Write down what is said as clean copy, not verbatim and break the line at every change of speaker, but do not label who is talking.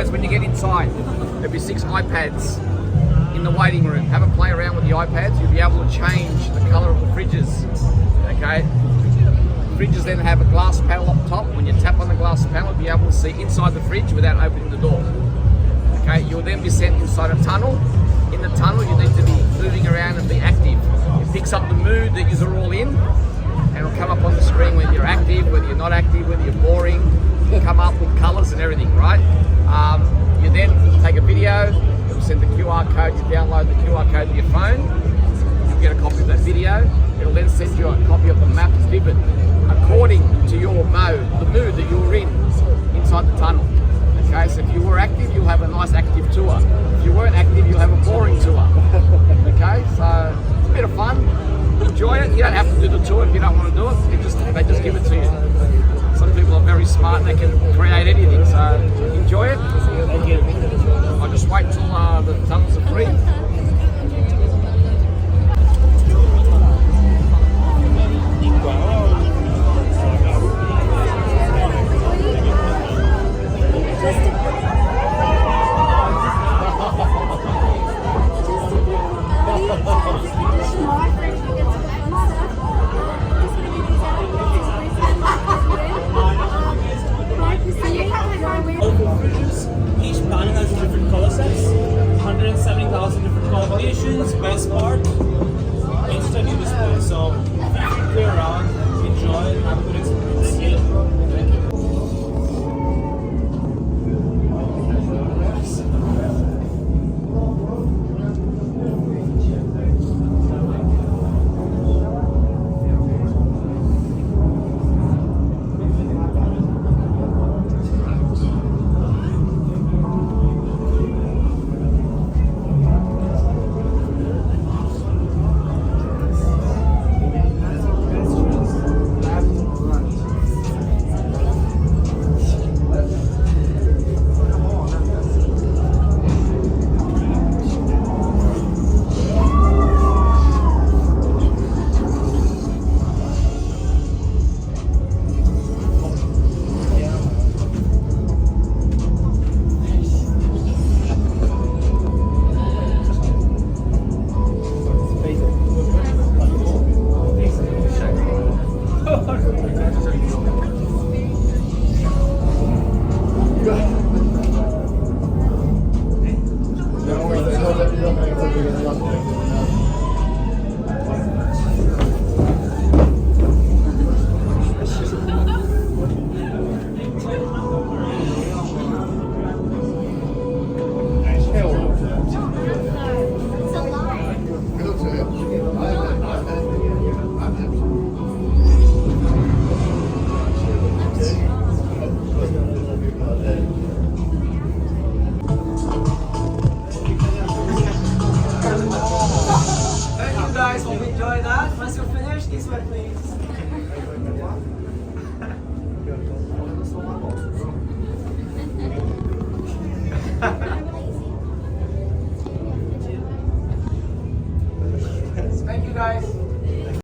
guys, when you get inside, there'll be 6 iPads in the waiting room. Have a play around with the iPads. You'll be able to change the color of the fridges. Okay. Fridges then have a glass panel up top. When you tap on the glass panel, you'll be able to see inside the fridge without opening the door. Okay. You'll then be sent inside a tunnel. In the tunnel, you need to be moving around and be active. It picks up the mood that you're all in, and it'll come up on the screen whether you're active, whether you're not active, whether you're boring. It'll come up with colors and everything, right? You then take a video. It'll send the QR code. You download the QR code to your phone. You'll get a copy of that video. It'll then send you a copy of the map Vivid according to your mode, the mood that you're in inside the tunnel. Okay, so if you were active, you'll have a nice active tour. If you weren't active, you'll have a boring tour. Okay, so it's a bit of fun. Enjoy it. You don't have to do the tour if you don't want to do it. They just give it to you. Some people are very smart. They can create anything. So enjoy it. I'll just wait till the tunnels are free.
Each panel has different color sets, 170,000 different combinations, best part, instantly display. So play around, enjoy, have a good experience.
Guys, hope you enjoy that. Once you're finished, this way please.